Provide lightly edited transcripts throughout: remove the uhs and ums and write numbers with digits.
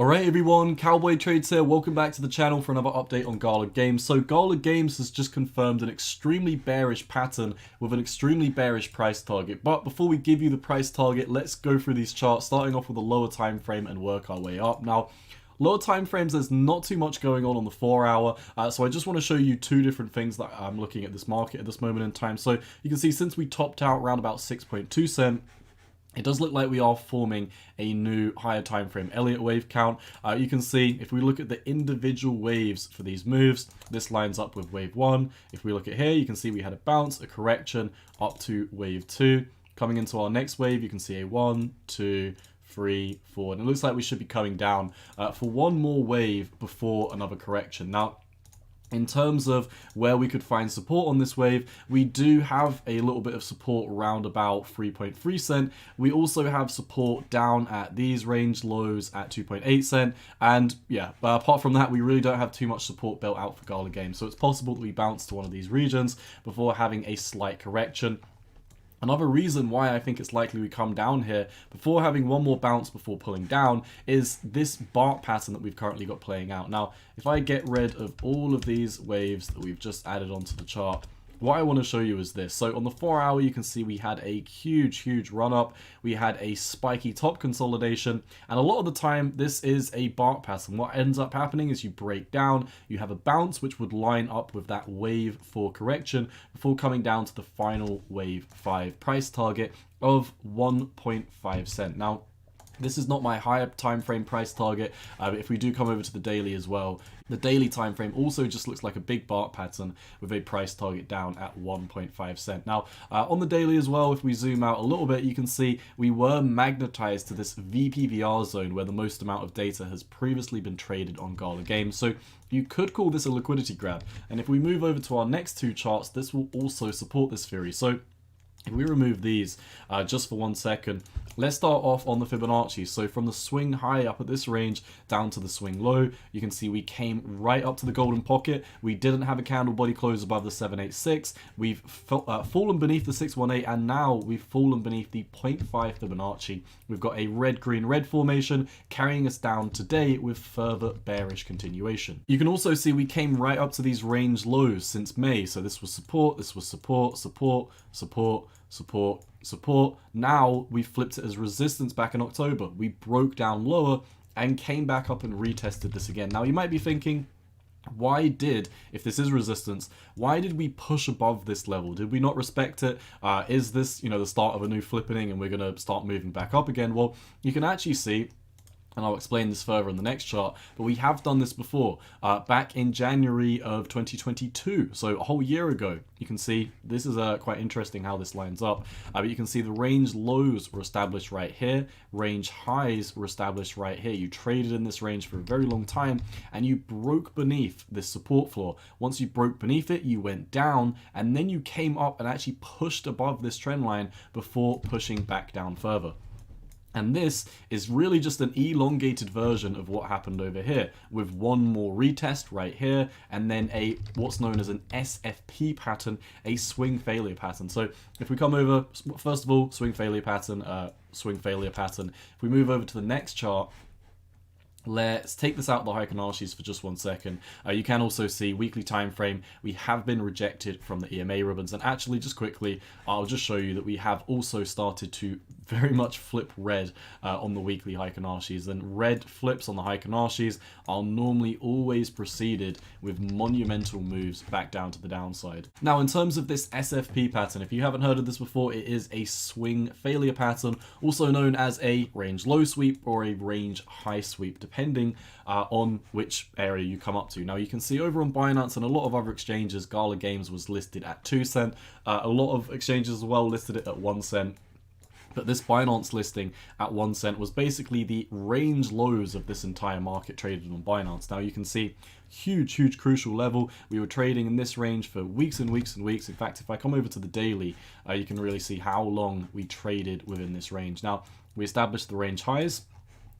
Alright everyone, Cowboy Trades here, welcome back to the channel for another update on Galagames. So Galagames has just confirmed an extremely bearish pattern with an extremely bearish price target. But before we give you the price target, let's go through these charts, starting off with a lower time frame and work our way up. Now, lower time frames, there's not too much going on the 4 hour, so I just want to show you two different things that I'm looking at this market at this moment in time. So you can see since we topped out around about 6.2 cent, it does look like we are forming a new higher time frame Elliott wave count. You can see if we look at the individual waves for these moves, this lines up with wave 1. If we look at here, you can see we had a bounce, a correction up to wave 2. Coming into our next wave, you can see a 1, 2, 3, 4, and it looks like we should be coming down for one more wave before another correction. Now, in terms of where we could find support on this wave, we do have a little bit of support around about 3.3 cent. We also have support down at these range lows at 2.8 cent. And yeah, apart from that, we really don't have too much support built out for Galagames. So it's possible that we bounce to one of these regions before having a slight correction. Another reason why I think it's likely we come down here before having one more bounce before pulling down is this bar pattern that we've currently got playing out. Now, if I get rid of all of these waves that we've just added onto the chart, what I want to show you is this. So on the 4 hour, you can see we had a huge run up. We had a spiky top consolidation. And a lot of the time, this is a bark pattern. What ends up happening is you break down, you have a bounce, which would line up with that wave 4 correction before coming down to the final wave 5 price target of 1.5 cent. Now, this is not my higher time frame price target, but if we do come over to the daily as well, the daily time frame also just looks like a big bark pattern with a price target down at 1.5 cent. Now, on the daily as well, if we zoom out a little bit, you can see we were magnetized to this VPVR zone where the most amount of data has previously been traded on Galagames. So you could call this a liquidity grab. And if we move over to our next two charts, this will also support this theory. So if we remove these just for 1 second, let's start off on the Fibonacci. So from the swing high up at this range down to the swing low, you can see we came right up to the golden pocket. We didn't have a candle body close above the 786. We've fallen beneath the 618, and now we've fallen beneath the 0.5 Fibonacci. We've got a red-green-red formation carrying us down today with further bearish continuation. You can also see we came right up to these range lows since May. So this was support, this was support, support, support, support, support. Now we flipped it as resistance back in October. We broke down lower and came back up and retested this again. Now you might be thinking, if this is resistance, why did we push above this level? Did we not respect it? Is this, the start of a new flippening and we're going to start moving back up again? Well, you can actually see, and I'll explain this further in the next chart, but we have done this before, back in January of 2022, so a whole year ago. You can see, this is quite interesting how this lines up, but you can see the range lows were established right here, range highs were established right here. You traded in this range for a very long time, and you broke beneath this support floor. Once you broke beneath it, you went down, and then you came up and actually pushed above this trend line before pushing back down further. And this is really just an elongated version of what happened over here, with one more retest right here, and then what's known as an SFP pattern, a swing failure pattern. So if we come over, first of all, swing failure pattern, swing failure pattern. If we move over to the next chart, let's take this out of the Fibonacci's for just 1 second. You can also see weekly time frame. We have been rejected from the EMA ribbons, and actually, just quickly, I'll just show you that we have also started to very much flip red on the weekly Fibonacci's. And red flips on the Fibonacci's are normally always preceded with monumental moves back down to the downside. Now, in terms of this SFP pattern, if you haven't heard of this before, it is a swing failure pattern, also known as a range low sweep or a range high sweep, depending on which area you come up to. Now you can see over on Binance and a lot of other exchanges, Galagames was listed at 2 cent. A lot of exchanges as well listed it at 1 cent. But this Binance listing at 1 cent was basically the range lows of this entire market traded on Binance. Now you can see huge crucial level. We were trading in this range for weeks and weeks and weeks. In fact, if I come over to the daily, you can really see how long we traded within this range. Now we established the range highs.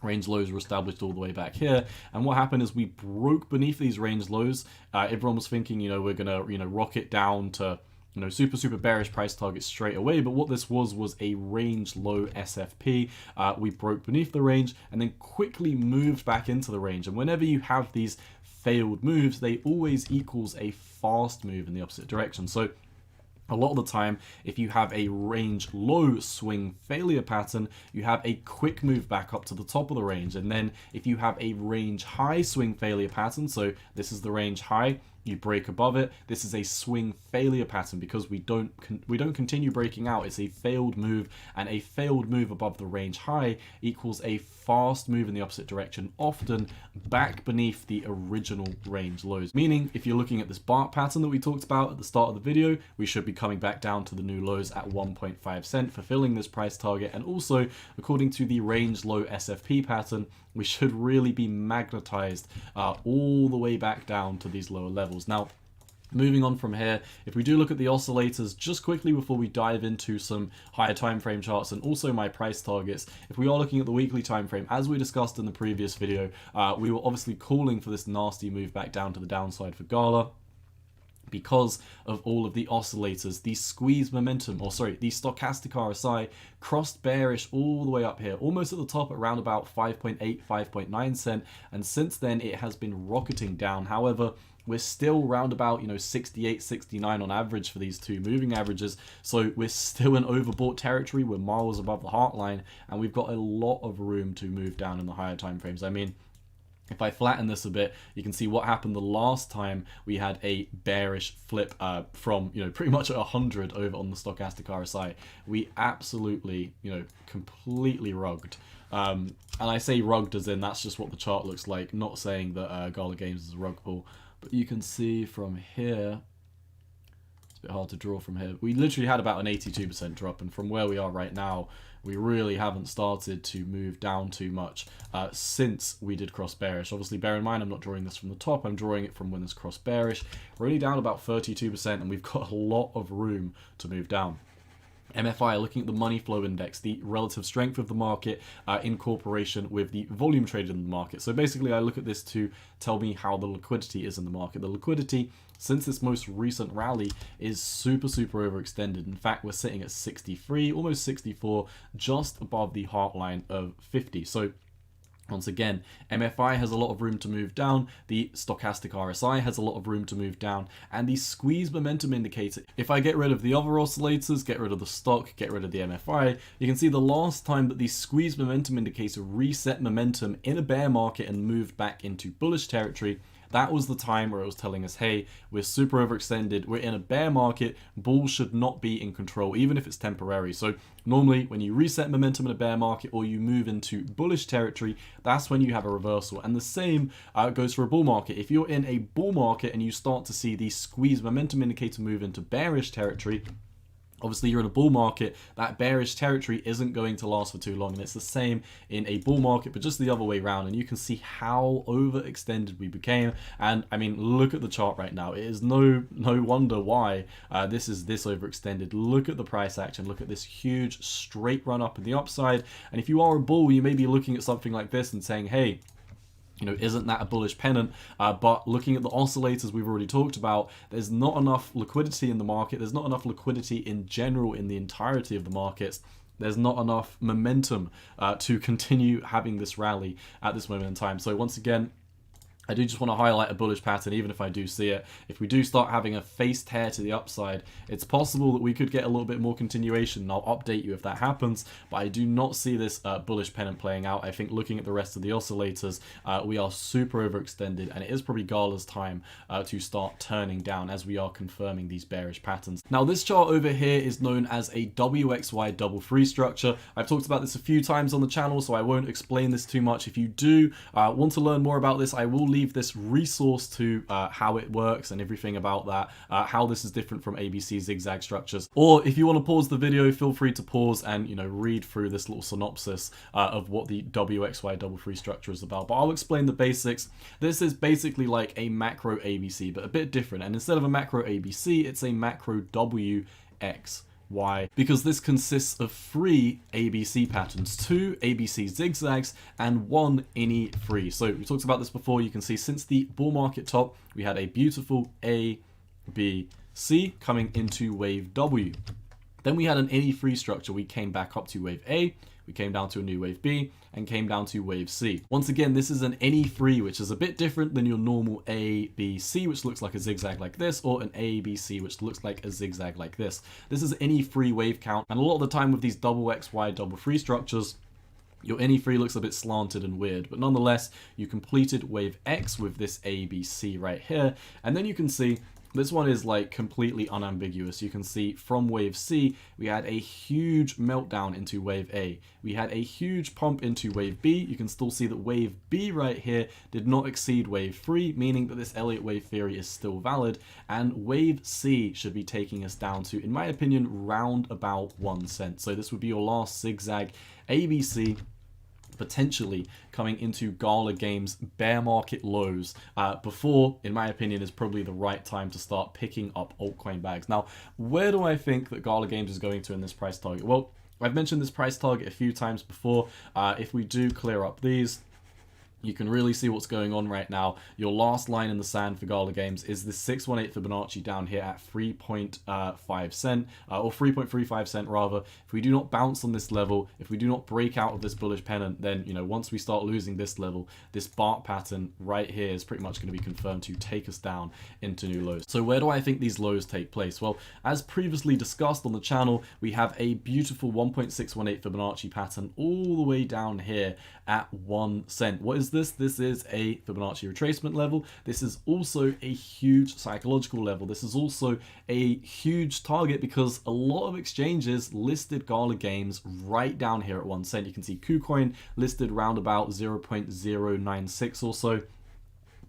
Range lows were established all the way back here, and what happened is we broke beneath these range lows. Everyone was thinking, we're gonna, rocket down to super bearish price target straight away, but what this was a range low SFP. We broke beneath the range and then quickly moved back into the range. And whenever you have these failed moves, they always equals a fast move in the opposite direction. So a lot of the time, if you have a range low swing failure pattern, you have a quick move back up to the top of the range. And then if you have a range high swing failure pattern, so this is the range high, you break above it, this is a swing failure pattern because we don't continue breaking out. It's a failed move, and a failed move above the range high equals a fast move in the opposite direction, often back beneath the original range lows. Meaning, if you're looking at this bar pattern that we talked about at the start of the video, we should be coming back down to the new lows at 1.5 cent, fulfilling this price target. And also, according to the range low SFP pattern, we should really be magnetized all the way back down to these lower levels. Now, moving on from here, if we do look at the oscillators just quickly before we dive into some higher time frame charts and also my price targets, if we are looking at the weekly time frame, as we discussed in the previous video, we were obviously calling for this nasty move back down to the downside for Gala, because of all of the oscillators. The squeeze momentum, or sorry, the stochastic RSI crossed bearish all the way up here, almost at the top at around about 5.8, 5.9 cent, and since then it has been rocketing down. However, we're still round about 68, 69 on average for these two moving averages, so we're still in overbought territory. We're miles above the heart line, and we've got a lot of room to move down in the higher time frames. I mean, if I flatten this a bit, you can see what happened the last time we had a bearish flip from, pretty much at 100 over on the stochastic RSI. We absolutely, completely rugged. And I say rugged as in that's just what the chart looks like, not saying that Galagames is a rug pull. But you can see from here, it's a bit hard to draw from here. We literally had about an 82% drop, and from where we are right now, we really haven't started to move down too much since we did cross bearish. Obviously, bear in mind, I'm not drawing this from the top, I'm drawing it from when this crossed bearish. We're only down about 32%, and we've got a lot of room to move down. MFI, looking at the money flow index, the relative strength of the market in correlation with the volume traded in the market. So basically, I look at this to tell me how the liquidity is in the market. The liquidity, since this most recent rally, is super overextended. In fact, we're sitting at 63, almost 64, just above the heart line of 50. So once again, MFI has a lot of room to move down, the stochastic RSI has a lot of room to move down, and the squeeze momentum indicator, if I get rid of the other oscillators, get rid of the stock, get rid of the MFI, you can see the last time that the squeeze momentum indicator reset momentum in a bear market and moved back into bullish territory, that was the time where it was telling us, hey, we're super overextended, we're in a bear market, bulls should not be in control, even if it's temporary. So normally when you reset momentum in a bear market or you move into bullish territory, that's when you have a reversal. And the same goes for a bull market. If you're in a bull market and you start to see the squeeze momentum indicator move into bearish territory, obviously you're in a bull market, that bearish territory isn't going to last for too long, and it's the same in a bull market, but just the other way around. And you can see how overextended we became, and I mean, look at the chart right now. It is no wonder why this is this overextended. Look at the price action, look at this huge straight run up in the upside, and if you are a bull, you may be looking at something like this and saying, hey, isn't that a bullish pennant? But looking at the oscillators we've already talked about, there's not enough liquidity in the market. There's not enough liquidity in general in the entirety of the markets. There's not enough momentum to continue having this rally at this moment in time. So once again, I do just want to highlight a bullish pattern, even if I do see it. If we do start having a face tear to the upside, it's possible that we could get a little bit more continuation, and I'll update you if that happens, but I do not see this bullish pennant playing out. I think looking at the rest of the oscillators, we are super overextended, and it is probably Gala's time to start turning down as we are confirming these bearish patterns. Now, this chart over here is known as a WXY double free structure. I've talked about this a few times on the channel, so I won't explain this too much. If you do want to learn more about this, I will leave this resource to how it works and everything about that, how this is different from ABC zigzag structures. Or if you want to pause the video, feel free to pause and read through this little synopsis of what the WXY double free structure is about. But I'll explain the basics. This is basically like a macro ABC, but a bit different. And instead of a macro ABC, it's a macro WX. Why? Because this consists of 3 ABC patterns, 2 ABC zigzags, and 1 INI free. So we talked about this before. You can see since the bull market top, we had a beautiful A, B, C coming into wave W. Then we had an any free structure. We came back up to wave A, we came down to a new wave B, and came down to wave C. Once again, this is an any free, which is a bit different than your normal A, B, C, which looks like a zigzag like this, or an A, B, C, which looks like a zigzag like this. This is any free wave count, and a lot of the time with these double XY, double free structures, your any free looks a bit slanted and weird, but nonetheless, you completed wave X with this A, B, C right here, and then you can see this one is like completely unambiguous. You can see from wave C, we had a huge meltdown into wave A. We had a huge pump into wave B. You can still see that wave B right here did not exceed wave 3, meaning that this Elliott wave theory is still valid. And wave C should be taking us down to, in my opinion, round about 1 cent. So this would be your last zigzag ABC, potentially coming into Galagames bear market lows before, in my opinion, is probably the right time to start picking up altcoin bags. Now, where do I think that Galagames is going to in this price target? Well, I've mentioned this price target a few times before. If we do clear up these, you can really see what's going on right now. Your last line in the sand for Galagames is this 618 Fibonacci down here at 3.5 cent, or 3.35 cent rather. If we do not bounce on this level, if we do not break out of this bullish pennant, then, you know, once we start losing this level, this BART pattern right here is pretty much going to be confirmed to take us down into new lows. So where do I think these lows take place? Well, as previously discussed on the channel, we have a beautiful 1.618 Fibonacci pattern all the way down here at 1 cent. What is this? This is a Fibonacci retracement level. This is also a huge psychological level. This is also a huge target because a lot of exchanges listed Galagames right down here at 1 cent. You can see KuCoin listed round about 0.096 or so.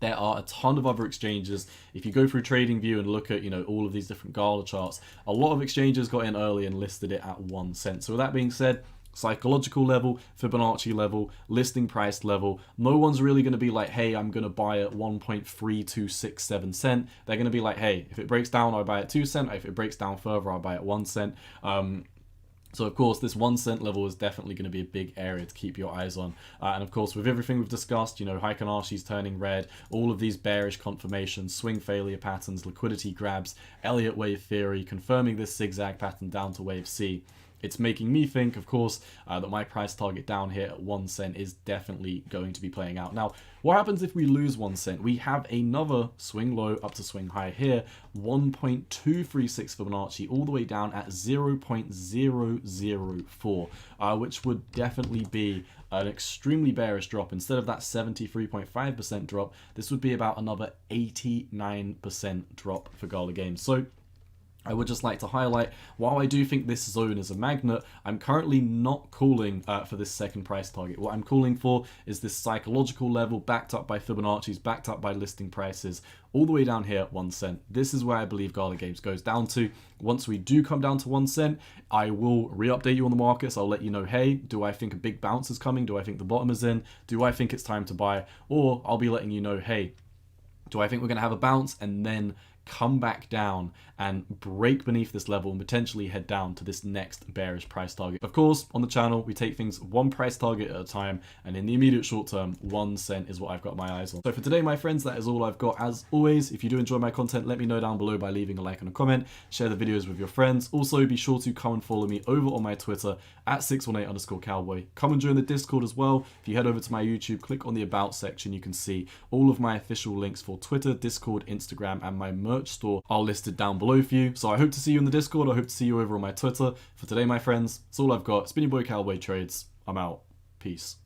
There are a ton of other exchanges. If you go through TradingView and look at, you know, all of these different Gala charts, a lot of exchanges got in early and listed it at 1 cent. So with that being said, psychological level, Fibonacci level, listing price level, no one's really going to be like, hey, I'm going to buy at 1.3267 cent. They're going to be like, hey, if it breaks down, I'll buy at 2 cent. If it breaks down further, I'll buy at 1 cent. So of course, this 1 cent level is definitely going to be a big area to keep your eyes on. And of course, with everything we've discussed, you know, Heikenashi's turning red, all of these bearish confirmations, swing failure patterns, liquidity grabs, Elliott wave theory, confirming this zigzag pattern down to wave C, it's making me think, of course, that my price target down here at 1 cent is definitely going to be playing out. Now, what happens if we lose 1 cent? We have another swing low up to swing high here, 1.236 Fibonacci, all the way down at 0.004, which would definitely be an extremely bearish drop. Instead of that 73.5% drop, this would be about another 89% drop for Galagames. So I would just like to highlight, while I do think this zone is a magnet, I'm currently not calling for this second price target. What I'm calling for is this psychological level backed up by Fibonacci's, backed up by listing prices, all the way down here at 1 cent. This is where I believe Galagames goes down to. Once we do come down to 1 cent, I will re-update you on the markets. I'll let you know, hey, do I think a big bounce is coming? Do I think the bottom is in? Do I think it's time to buy? Or I'll be letting you know, hey, do I think we're going to have a bounce and then come back down and break beneath this level and potentially head down to this next bearish price target. Of course, on the channel, we take things one price target at a time, and in the immediate short term, 1 cent is what I've got my eyes on. So for today, my friends, that is all I've got. As always, if you do enjoy my content, let me know down below by leaving a like and a comment, share the videos with your friends. Also, be sure to come and follow me over on my Twitter at 618_cowboy. Come and join the Discord as well. If you head over to my YouTube, click on the About section, you can see all of my official links for Twitter, Discord, Instagram, and my merch store are listed down below for you. So I hope to see you in the Discord. I hope to see you over on my Twitter. For today, my friends, that's all I've got. It's been your boy Cowboy Trades. I'm out. Peace.